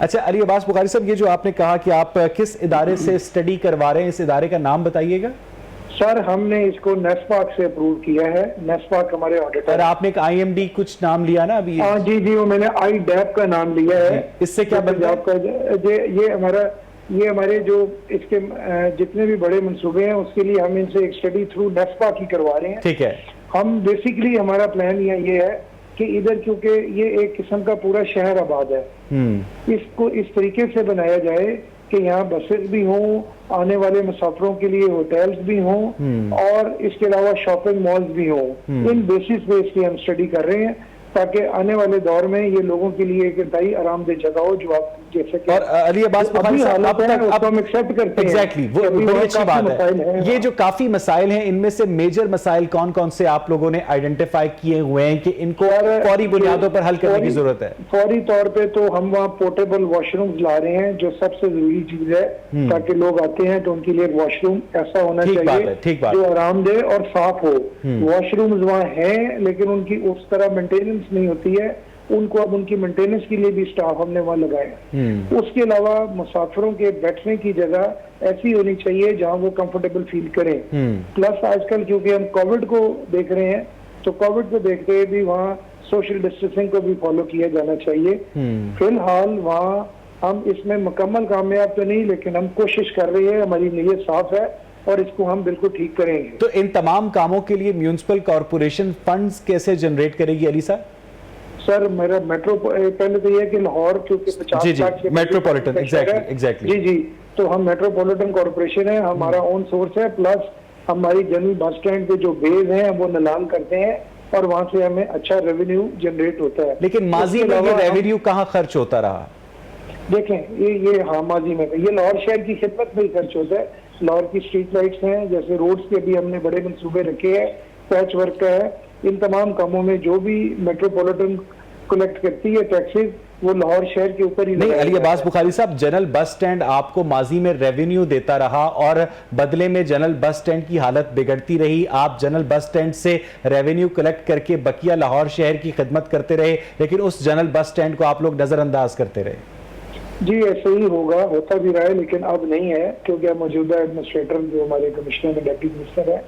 [SPEAKER 1] अच्छा अली अब्बास बुखारी साहब, ये जो आपने कहा कि आप किस इदारे से स्टडी करवा रहे हैं, इस इदारे का नाम बताइएगा।
[SPEAKER 5] सर हमने इसको नेस्पाक से अप्रूव किया है, नेस्पाक हमारे
[SPEAKER 1] और
[SPEAKER 5] ऑडिटर।
[SPEAKER 1] आपने एक IMD कुछ नाम लिया ना अभी?
[SPEAKER 5] हाँ जी जी, वो मैंने IDAP का नाम लिया है।
[SPEAKER 1] इससे क्या बनता है?
[SPEAKER 5] का ये हमारे जो इसके जितने भी बड़े मंसूबे हैं उसके लिए हम इनसे एक स्टडी थ्रू नेस्पाक ही करवा रहे हैं।
[SPEAKER 1] ठीक है।
[SPEAKER 5] हम बेसिकली हमारा प्लान ये है कि इधर क्योंकि ये एक किस्म का पूरा शहर आबाद है, इसको इस तरीके से बनाया जाए कि यहाँ बसेस भी हों, आने वाले मुसाफिरों के लिए होटल्स भी हों और इसके अलावा शॉपिंग मॉल्स भी हों। इन बेसिस पे इसकी हम स्टडी कर रहे हैं ताकि आने वाले दौर में ये लोगों के लिए एक इंतहाई आरामदेह जगह हो, जो आप जैसे कि
[SPEAKER 1] और अली अब्बास बुखारी साहब, अब तक
[SPEAKER 5] हम एक्सेप्ट करते हैं।
[SPEAKER 1] एग्जैक्टली, वो बड़ी अच्छी बात है। ये जो काफी मसाइल हैं, इनमें से मेजर मसाइल कौन कौन से आप लोगों ने आइडेंटिफाई किए हुए हैं कि इनको फौरी बुनियादों पर हल करने की जरूरत है?
[SPEAKER 5] फौरी तौर पे तो हम वहाँ पोर्टेबल वॉशरूम्स ला रहे हैं, जो सबसे जरूरी चीज है, ताकि लोग आते हैं तो उनके लिए वॉशरूम ऐसा होना चाहिए जो आरामदेह और साफ हो। वॉशरूम्स वहाँ हैं लेकिन उनकी उस तरह मेंटेनेंस नहीं होती है, उनको अब उनकी मेंटेनेंस के लिए भी स्टाफ हमने वहाँ लगाया। उसके अलावा मुसाफिरों के बैठने की जगह ऐसी होनी चाहिए जहाँ वो कंफर्टेबल फील करें। प्लस आजकल क्योंकि हम कोविड को देख रहे हैं, तो कोविड को देखते हुए भी वहाँ सोशल डिस्टेंसिंग को भी फॉलो किया जाना चाहिए। फिलहाल वहाँ हम इसमें मुकम्मल कामयाब तो नहीं, लेकिन हम कोशिश कर रहे हैं, हमारी नीयत साफ है और इसको हम बिल्कुल ठीक करेंगे।
[SPEAKER 1] तो इन तमाम कामों के लिए म्यूनिसिपल कॉर्पोरेशन फंड्स कैसे जनरेट करेगी अली साहब?
[SPEAKER 5] सर मेरा मेट्रो पहले तो ये है कि लाहौर क्योंकि 50 लाख के
[SPEAKER 1] मेट्रोपॉलिटन, एग्जैक्टली
[SPEAKER 5] जी जी, तो हम मेट्रोपॉलिटन कॉर्पोरेशन है, हमारा ओन सोर्स है, प्लस हमारी जनरल बस स्टैंड पे जो बेज हैं वो नलान करते हैं और वहाँ से हमें अच्छा रेवेन्यू जनरेट होता है।
[SPEAKER 1] लेकिन माजी में ये रेवेन्यू कहाँ खर्च होता रहा?
[SPEAKER 5] देखें ये हाँ माजी में ये लाहौर शहर की खिदमत में ही खर्च होता है। लाहौर की स्ट्रीट लाइट्स हैं, जैसे रोड्स के भी हमने बड़े मंसूबे रखे हैं, पैच वर्क का है, इन तमाम कामों में जो भी मेट्रोपॉलिटन कलेक्ट करती है टैक्सेस वो लाहौर शहर के ऊपर ही
[SPEAKER 1] नहीं। अली अब्बास बुखारी साहब, जनरल बस स्टैंड आपको माजी में रेवेन्यू देता रहा और बदले में जनरल बस स्टैंड की हालत बिगड़ती रही। आप जनरल बस स्टैंड से रेवेन्यू कलेक्ट करके बकिया लाहौर शहर की खिदमत करते रहे, लेकिन उस जनरल बस स्टैंड को आप लोग नजरअंदाज करते रहे।
[SPEAKER 5] जी ऐसे ही होगा, होता भी रहा है, लेकिन अब नहीं है क्योंकि मौजूदा एडमिनिस्ट्रेटर जो हमारे कमिश्नर डेप्टी मिनिस्टर है,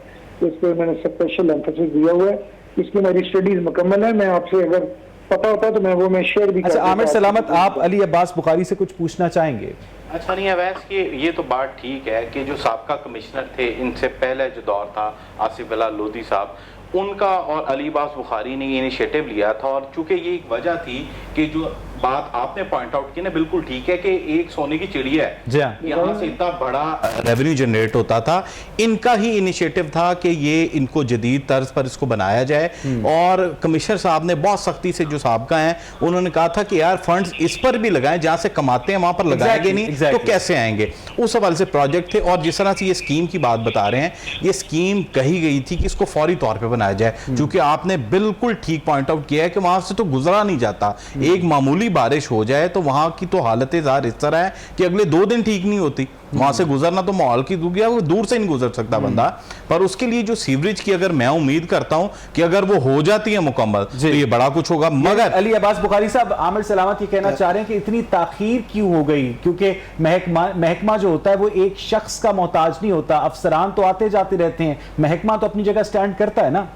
[SPEAKER 5] इस पर मैंने स्पेशल एम्फेसिस दिया हुआ है। इसकी हमारी स्टडीज मुकम्मल है, मैं आपसे अगर पता होता तो मैं शेयर भी।
[SPEAKER 1] अच्छा आमिर सलामत, आप अली अब्बास बुखारी से कुछ पूछना चाहेंगे?
[SPEAKER 2] अच्छा नहीं अवैस कि ये तो बात ठीक है कि जो साबका कमिश्नर थे, इनसे पहले जो दौर था आसिफ बिलाल लोधी साहब, उनका और अली अब्बास बुखारी ने ये इनिशिएटिव लिया था। और चूंकि ये एक वजह थी कि जो बात आपने पॉइंट आउट की ना, बिल्कुल ठीक है कि एक सोने की चिड़िया है, यहाँ से इतना बड़ा रेवेन्यू जनरेट होता था। इनका ही इनिशिएटिव था कि ये इनको जदीद तर्ज पर इसको बनाया जाए और कमिश्नर साहब ने बहुत सख्ती से, जो साहबका हैं, उन्होंने कहा था कि यार फंड्स इस पर भी लगाएं, जहां से कमाते हैं वहां पर लगाएंगे नहीं तो कैसे आएंगे। उस हवाले से प्रोजेक्ट थे। और जिस तरह से ये स्कीम की बात बता रहे हैं, ये स्कीम कही गई थी कि इसको फौरी तौर पर बनाया जाए, क्योंकि आपने बिल्कुल ठीक पॉइंट आउट किया है कि वहां से तो गुजरा नहीं जाता। एक मामूली बारिश हो जाए तो वहां की तो हालत ज़ाहिर इस तरह है कि अगले 2 दिन ठीक नहीं होती। वहां से गुजरना तो माहौल की दुनिया, वो दूर से नहीं गुजर सकता बंदा। पर उसके लिए जो सीवरेज की, अगर मैं उम्मीद करता हूं कि अगर वो हो जाती है मुकम्मल तो ये बड़ा कुछ होगा। मगर
[SPEAKER 1] अली अब्बास बुखारी साहब, आमिर सलामत ये कहना चाह रहे हैं कि इतनी ताखीर क्यों हो गई? क्योंकि महकमा जो होता है वो एक शख्स का मोहताज नहीं होता, अफसरान तो आते जाते रहते हैं, महकमा तो अपनी जगह स्टैंड करता है ना।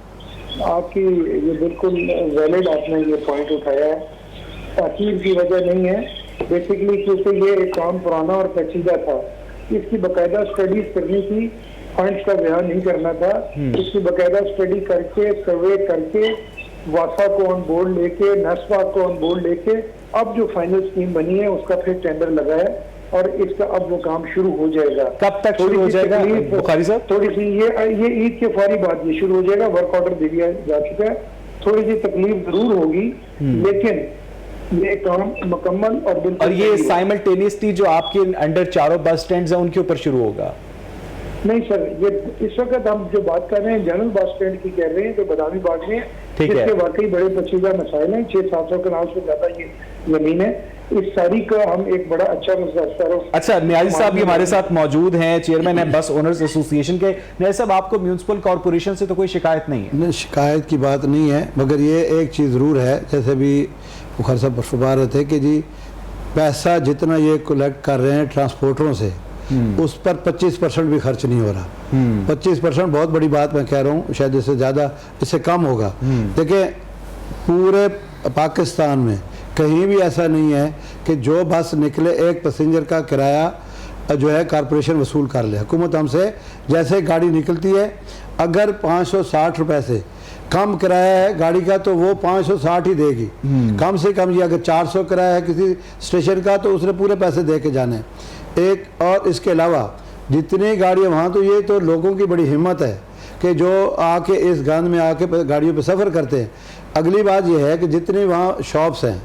[SPEAKER 5] आपकी ये बिल्कुल वैलिड आपने ये पॉइंट उठाया है, ताकीर की वजह नहीं है बेसिकली, क्योंकि ये एक काम पुराना और पेचीदा था, इसकी बाकायदा स्टडीज करनी थी, फंड्स का बयान नहीं करना था। इसकी बाकायदा स्टडी करके, सर्वे करके, वासा को ऑन बोर्ड लेके, नस्वा को ऑन बोर्ड लेके, अब जो फाइनल स्कीम बनी है उसका फिर टेंडर लगा है और इसका अब वो काम शुरू हो जाएगा।
[SPEAKER 1] कब तक शुरू हो जाएगा बुखारी साहब?
[SPEAKER 5] थोड़ी सी ये ईद के फौरी बाद ये शुरू हो जाएगा, वर्क ऑर्डर दे दिया जा चुका है। थोड़ी सी तकलीफ जरूर होगी, लेकिन ये काम मुकम्मल और बिल्कुल।
[SPEAKER 1] और ये साइमल्टेनियसली जो आपके अंडर चारों बस स्टैंड हैं उनके ऊपर शुरू होगा?
[SPEAKER 5] नहीं सर, ये इस वक्त हम जो बात कर रहे हैं जनरल बस स्टैंड की कर रहे हैं, जो बदामी बाग में है, जिसके वाकई बड़े पेचीदा मसाइल हैं, 600-700 कनाल से ज्यादा ये जमीन है, इस सारी का हम एक बड़ा अच्छा मसला।
[SPEAKER 1] अच्छा, न्याजी साहब ये हमारे साथ मौजूद हैं, चेयरमैन है बस ओनर्स एसोसिएशन के। न्याजी साहब, आपको म्यूनिसिपल कॉर्पोरेशन से तो कोई शिकायत नहीं है?
[SPEAKER 4] नहीं, शिकायत की बात नहीं है, मगर ये एक चीज़ ज़रूर है, जैसे भी बुखारी साहब फरमा रहे थे कि जी पैसा जितना ये कलेक्ट कर रहे हैं ट्रांसपोर्टरों से, उस पर 25% भी खर्च नहीं हो रहा। 25% बहुत बड़ी बात मैं कह रहा हूँ, शायद इससे ज़्यादा, इससे कम होगा। देखिए पूरे पाकिस्तान में कहीं भी ऐसा नहीं है कि जो बस निकले एक पैसेंजर का किराया जो है कॉरपोरेशन वसूल कर ले। हुकूमत हमसे जैसे गाड़ी निकलती है, अगर 560 रुपए से कम किराया है गाड़ी का तो वो 560 ही देगी, कम से कम। ये अगर 400 किराया है किसी स्टेशन का तो उसने पूरे पैसे दे के जाने एक। और इसके अलावा जितनी गाड़ियाँ वहाँ, तो ये तो लोगों की बड़ी हिम्मत है कि जो आके इस गंद में आके गाड़ियों पे सफ़र करते हैं। अगली बात यह है कि जितनी वहाँ शॉप्स हैं,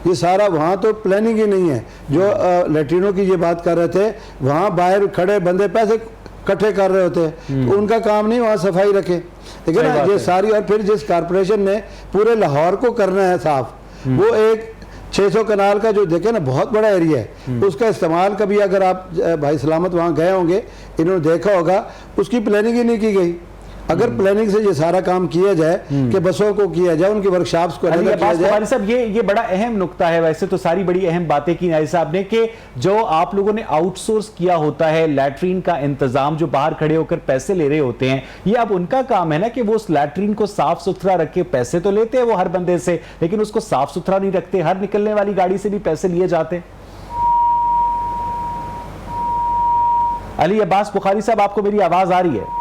[SPEAKER 4] ये सारा वहाँ तो प्लानिंग ही नहीं है। जो लैट्रिनों की ये बात कर रहे थे, वहाँ बाहर खड़े बंदे पैसे इकट्ठे कर रहे होते हैं, तो उनका काम नहीं वहाँ सफाई रखे, ठीक है ना। ये सारी, और फिर जिस कारपोरेशन ने पूरे लाहौर को करना है साफ, वो एक 600 कनाल का जो देखे ना बहुत बड़ा एरिया है, उसका इस्तेमाल कभी अगर आप भाई सलामत वहाँ गए होंगे, इन्होंने देखा होगा, उसकी प्लानिंग ही नहीं की गई। अगर प्लानिंग से ये सारा काम किया जाए कि बसों को किया जाए, उनकी वर्कशॉप्स को किया जाए।
[SPEAKER 1] साहब ये बड़ा अहम नुक्ता है। वैसे तो सारी बड़ी अहम बातें की नाई साहब ने कि जो आप लोगों ने आउटसोर्स किया होता है लैट्रीन का इंतजाम, जो बाहर खड़े होकर पैसे ले रहे होते हैं, ये अब उनका काम है ना कि वो उस लैट्रीन को साफ सुथरा रखे। पैसे तो लेते हैं वो हर बंदे से, लेकिन उसको साफ सुथरा नहीं रखते। हर निकलने वाली गाड़ी से भी पैसे लिए जाते। अली अब्बास बुखारी साहब, आपको मेरी आवाज आ रही है?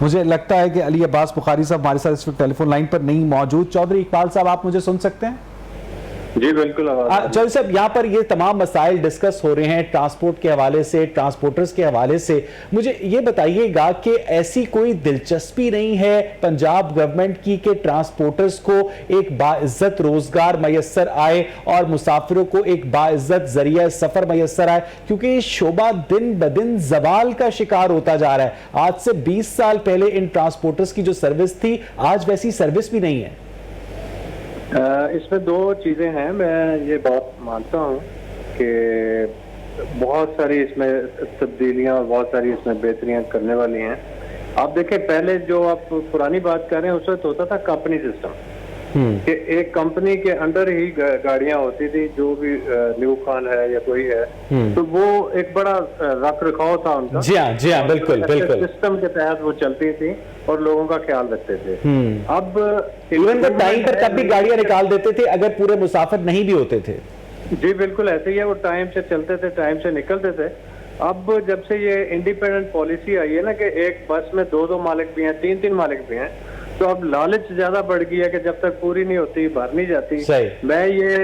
[SPEAKER 1] मुझे लगता है कि अली अब्बास बुखारी साहब हमारे साथ इस वक्त टेलीफोन लाइन पर नहीं मौजूद। चौधरी इकबाल साहब, आप मुझे सुन सकते हैं?
[SPEAKER 3] जी बिल्कुल।
[SPEAKER 1] चौधरी साहब, यहाँ पर ये तमाम मसाइल डिस्कस हो रहे हैं ट्रांसपोर्ट के हवाले से, ट्रांसपोर्टर्स के हवाले से। मुझे ये बताइएगा कि ऐसी कोई दिलचस्पी नहीं है पंजाब गवर्नमेंट की कि ट्रांसपोर्टर्स को एक बाइज्जत रोजगार मैसर आए और मुसाफिरों को एक बाइज्जत जरिया सफर मैसर आए, क्योंकि ये शोबा दिन ब दिन जवाल का शिकार होता जा रहा है। आज से 20 साल पहले इन ट्रांसपोर्टर्स की जो सर्विस थी, आज वैसी सर्विस भी नहीं है।
[SPEAKER 3] इसमें दो चीजें हैं। मैं ये बात मानता हूँ कि बहुत सारी इसमें तब्दीलियां और बहुत सारी इसमें बेहतरियां करने वाली हैं। आप देखें, पहले जो आप पुरानी बात कर रहे हैं, उसमें तो होता था कंपनी सिस्टम, कि एक कंपनी के अंडर ही गाड़ियां होती थी, जो भी न्यू खान है या कोई है, तो वो एक बड़ा रख रखाव था उनका।
[SPEAKER 1] जी हाँ, बिल्कुल बिल्कुल।
[SPEAKER 3] सिस्टम के तहत वो चलती थी और लोगों का ख्याल रखते थे। अब
[SPEAKER 1] इवन तो टाइम पर तब भी गाड़ियां निकाल देते थे अगर पूरे मुसाफिर नहीं भी होते थे।
[SPEAKER 3] जी बिल्कुल ऐसे ही है, वो टाइम से चलते थे, टाइम से निकलते थे। अब जब से ये इंडिपेंडेंट पॉलिसी आई है ना कि एक बस में 2-2 मालिक भी हैं, 3-3 मालिक भी हैं, तो अब लालच ज्यादा बढ़ गई है कि जब तक पूरी नहीं होती भर नहीं जाती। मैं ये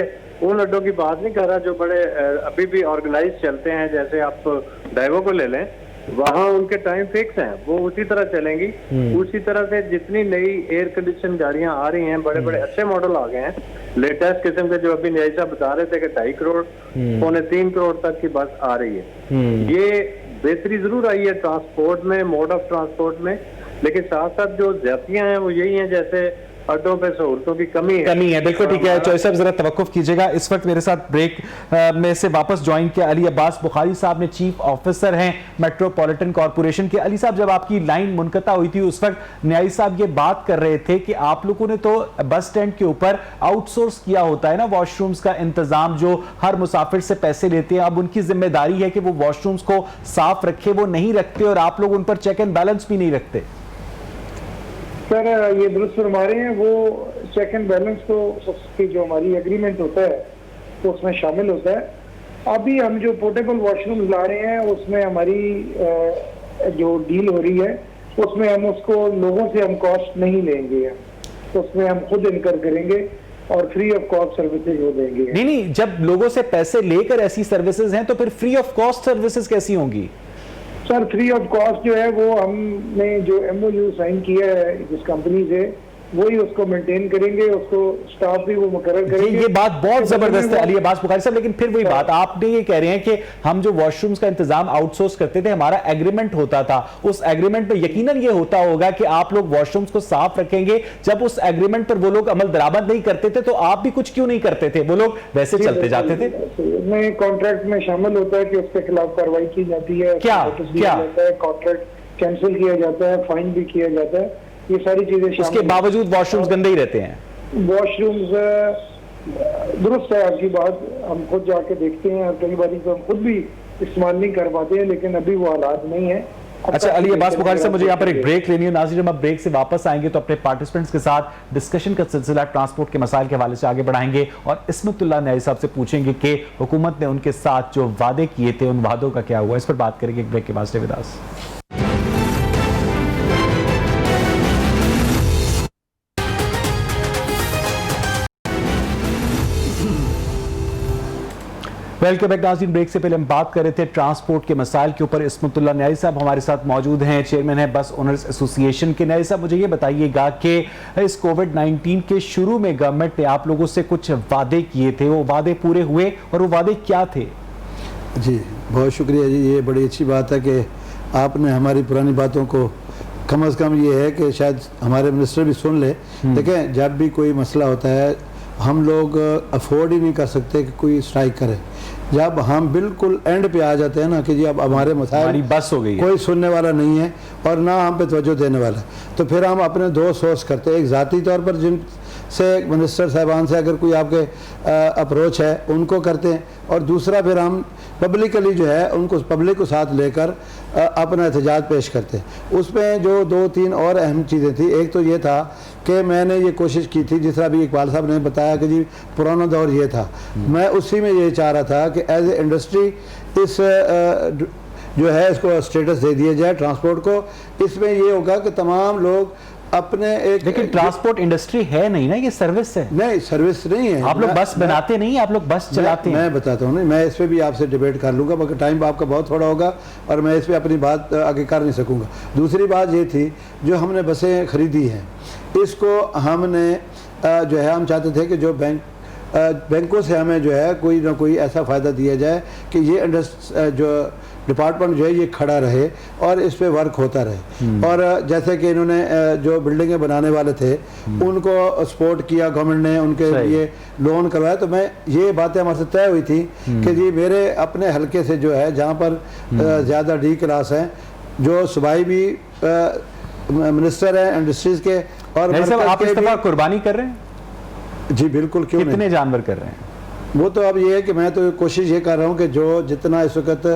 [SPEAKER 3] उन अड्डों की बात नहीं कर रहा जो बड़े अभी भी ऑर्गेनाइज चलते हैं, जैसे आप डाइवो को ले लें, वहाँ उनके टाइम फिक्स हैं, वो उसी तरह चलेंगी। उसी तरह से जितनी नई एयर कंडीशन गाड़ियां आ रही हैं, बड़े बड़े अच्छे मॉडल आ गए हैं, लेटेस्ट किस्म के, जो अभी न्याय साहब बता रहे थे कि 2.5 करोड़ 3.25 करोड़ तक की बस आ रही है। ये बेहतरी जरूर आई है ट्रांसपोर्ट में, मोड ऑफ ट्रांसपोर्ट में, लेकिन साथ साथ जो ज्यादतियां हैं वो यही हैं, जैसे अड्डों पे सहूलतों की कमी है।
[SPEAKER 1] बिल्कुल ठीक है। चौधरी साहब जरा तवक्कुफ कीजिएगा। इस वक्त मेरे साथ ब्रेक में से वापस ज्वाइन किया अली अब्बास बुखारी साहब ने, चीफ ऑफिसर हैं मेट्रोपॉलिटन कॉर्पोरेशन के। अली साहब, जब आपकी लाइन मुनकता हुई थी उस वक्त न्यायी साहब ये बात कर रहे थे कि आप लोगों ने तो बस स्टैंड के ऊपर आउटसोर्स किया होता है ना वॉशरूम्स का इंतजाम, जो हर मुसाफिर से पैसे लेते हैं। अब उनकी जिम्मेदारी है कि वो वॉशरूम्स को साफ रखे, वो नहीं रखते और आप लोग उन पर चेक एंड बैलेंस भी नहीं रखते।
[SPEAKER 5] सर ये दुरुस्त फरमा रहे हैं, वो चेक एंड बैलेंस तो उसकी जो हमारी एग्रीमेंट होता है तो उसमें शामिल होता है। अभी हम जो पोर्टेबल वॉशरूम ला रहे हैं उसमें हमारी जो डील हो रही है उसमें हम उसको लोगों से हम कॉस्ट नहीं लेंगे, तो उसमें हम खुद इनकर करेंगे और फ्री ऑफ कॉस्ट सर्विसेज हो देंगे।
[SPEAKER 1] नहीं, जब लोगों से पैसे लेकर ऐसी सर्विसेज हैं तो फिर फ्री ऑफ कॉस्ट सर्विसेज कैसी होंगी?
[SPEAKER 5] सर फ्री ऑफ कॉस्ट जो है वो हमने जो MOU साइन किया है जिस कंपनी से, वही उसको मेंटेन करेंगे, उसको स्टाफ भी वो मुकर्रर करेंगे।
[SPEAKER 1] ये बात बहुत जबरदस्त है अली अब्बास बुखारी साहब, लेकिन फिर वही बात आपने ये कह रहे हैं कि हम जो वॉशरूम्स का इंतजाम आउटसोर्स करते थे, हमारा एग्रीमेंट होता था, उस एग्रीमेंट में यकीनन ये होता होगा कि आप लोग वॉशरूम्स को साफ रखेंगे। जब उस एग्रीमेंट पर वो लोग अमल दरामद नहीं करते थे तो आप भी कुछ क्यों नहीं करते थे? वो लोग वैसे चलते जाते थे।
[SPEAKER 5] कॉन्ट्रैक्ट में शामिल होता है कि उसके खिलाफ कार्रवाई की जाती है,
[SPEAKER 1] क्या
[SPEAKER 5] कॉन्ट्रैक्ट कैंसिल किया जाता है, फाइन भी किया जाता है, ये सारी चीजें।
[SPEAKER 1] उसके बावजूद वॉशरूम्स गंदे ही रहते हैं।
[SPEAKER 5] वॉशरूम्स दुरुस्त है आपकी बात, हम खुद जाके देखते हैं और कई बार तो हम खुद भी इस्तेमाल नहीं कर पाते हैं, लेकिन अभी वो हालात नहीं है।
[SPEAKER 1] अच्छा अली अब्बास बुखारी साहब, मुझे यहाँ पर एक ब्रेक लेनी है। नाज़रीन, जब हम ब्रेक से वापस आएंगे तो अपने पार्टिसिपेंट्स के साथ डिस्कशन का सिलसिला ट्रांसपोर्ट के मसाइल के हवाले से आगे बढ़ाएंगे और इस्मतुल्लाह न्यारी साहब से पूछेंगे कि हुकूमत ने उनके साथ जो वादे किए थे उन वादों का क्या हुआ। इस पर बात करेंगे एक ब्रेक के बाद। Stay with us. Welcome back नाज़रीन। ब्रेक से पहले हम बात कर रहे थे ट्रांसपोर्ट के मसाइल के ऊपर। इस्मतुल्लाह न्यारी साहब हमारे साथ मौजूद हैं, चेयरमैन है बस ओनर्स एसोसिएशन के। न्यारी साहब, मुझे ये बताइएगा कि इस कोविड-19 के शुरू में गवर्नमेंट ने आप लोगों से कुछ वादे किए थे, वो वादे पूरे हुए और वो वादे क्या थे?
[SPEAKER 4] जी बहुत शुक्रिया जी, ये बड़ी अच्छी बात है कि आपने हमारी पुरानी बातों को, कम से कम ये है कि शायद हमारे मिनिस्टर भी सुन ले। देखें, जब भी कोई मसला होता है हम लोग अफोर्ड ही नहीं कर सकते कि कोई स्ट्राइक करे। जब हम बिल्कुल एंड पे आ जाते हैं ना कि जी अब हमारे मसाइल
[SPEAKER 1] बस हो गई,
[SPEAKER 4] कोई सुनने वाला नहीं है और ना हम पे तवज्जो देने वाला, तो फिर हम अपने दो सोर्स करते हैं। एक ज़ाती तौर पर जिनसे मिनिस्टर साहबान से अगर कोई आपके अप्रोच है उनको करते हैं, और दूसरा फिर हम पब्लिकली जो है उनको, पब्लिक को साथ लेकर अपना एहतजाज पेश करते हैं। उसमें जो दो तीन और अहम चीज़ें थी, एक तो ये था कि मैंने ये कोशिश की थी, जिस तरह अभी इकबाल साहब ने बताया कि जी पुराना दौर ये था, मैं उसी में ये चाह रहा था कि एज ए इंडस्ट्री इस जो है इसको स्टेटस दे दिया जाए ट्रांसपोर्ट को। इसमें ये होगा कि तमाम लोग अपने एक,
[SPEAKER 1] लेकिन ट्रांसपोर्ट इंडस्ट्री है नहीं ना, ये सर्विस है।
[SPEAKER 4] नहीं, सर्विस नहीं है।
[SPEAKER 1] आप लोग बस बनाते नहीं, आप लोग बस चलाते हैं।
[SPEAKER 4] मैं बताता हूँ, नहीं मैं इस पर भी आपसे डिबेट कर लूँगा, मगर टाइम आपका बहुत थोड़ा होगा और मैं इस पर अपनी बात आगे कर नहीं सकूँगा। दूसरी बात ये थी, जो हमने बसें खरीदी हैं इसको हमने जो है हम चाहते थे कि जो बैंकों से हमें जो है कोई ना कोई ऐसा फ़ायदा दिया जाए कि ये जो डिपार्टमेंट जो है ये खड़ा रहे और इस पे वर्क होता रहे। और जैसे कि इन्होंने जो बिल्डिंगें बनाने वाले थे उनको सपोर्ट किया, गवर्नमेंट ने उनके लिए लोन करवाया। तो मैं ये बातें हमारे से तय हुई थी कि जी मेरे अपने हलके से जो है जहाँ पर ज़्यादा डी क्लास हैं, जो सूबाई भी मिनिस्टर हैं इंडस्ट्रीज़ के, और
[SPEAKER 1] आप इस दफा कुर्बानी कर रहे हैं?
[SPEAKER 4] जी बिल्कुल, क्यों
[SPEAKER 1] कितने जानवर कर रहे हैं?
[SPEAKER 4] वो तो अब ये है कि मैं तो कोशिश ये कर रहा हूँ कि जो जितना इस वक्त,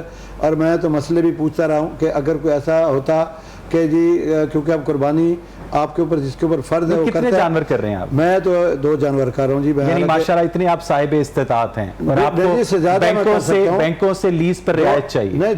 [SPEAKER 4] और मैं तो मसले भी पूछता रहा हूँ कि अगर कोई ऐसा होता कि जी क्योंकि अब कुर्बानी आपके ऊपर, जिसके ऊपर फर्ज है वो
[SPEAKER 1] कितने जानवर कर रहे हैं आप?
[SPEAKER 4] मैं तो 2 जानवर कर रहा हूँ जी।
[SPEAKER 1] यानी माशाल्लाह इतने आप साहिब इस्तेताअत हैं और आपको बैंकों से लीज पर रियायत चाहिए।
[SPEAKER 4] नहीं,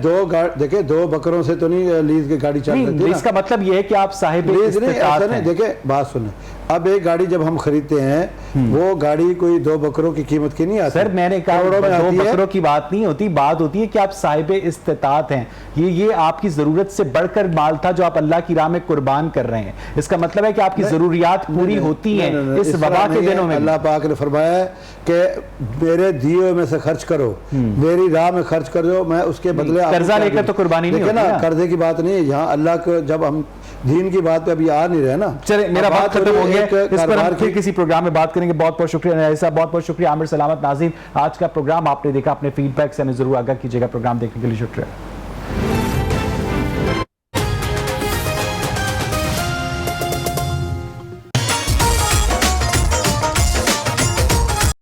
[SPEAKER 4] देखिए 2 बकरों से तो नहीं लीज की गाड़ी चल रही है।
[SPEAKER 1] इसका मतलब ये है कि आप साहिब इस्तेताअत हैं।
[SPEAKER 4] देखिए बात सुने, अब एक गाड़ी जब हम खरीदते हैं वो गाड़ी कोई 2 बकरों की कीमत की नहीं आती।
[SPEAKER 1] सर मैंने कहा 2 बकरों की बात नहीं होती, बात होती है कि आप साहिब इस्तेताअत हैं। ये आपकी जरूरत से बढ़कर माल था जो आप अल्लाह की राह में कुर्बान कर रहे हैं। इसका मतलब है कि आपकी जरूरियात पूरी होती हैं इस वबा के दिनों में।
[SPEAKER 4] अल्लाह पाक ने फरमाया है कि मेरे दिए में से खर्च करो, मेरी राह में खर्च करो, मैं उसके बदले
[SPEAKER 1] कर्जा लेकर तो कुर्बानी नहीं होती
[SPEAKER 4] ना। कर्जे की बात नहीं है यहाँ, अल्लाह को जब हम दीन की बात पे अभी आ नहीं रहे ना।
[SPEAKER 1] चले, मेरा बात खत्म हो गया, इस पर हम फिर किसी प्रोग्राम में बात करेंगे। बहुत बहुत शुक्रिया न्यारी साहब, बहुत बहुत शुक्रिया आमिर सलामत। नाज़रीन, आज का प्रोग्राम आपने देखा, अपने फीडबैक से हमें जरूर आगाह कीजिएगा। प्रोग्राम देखने के लिए शुक्रिया।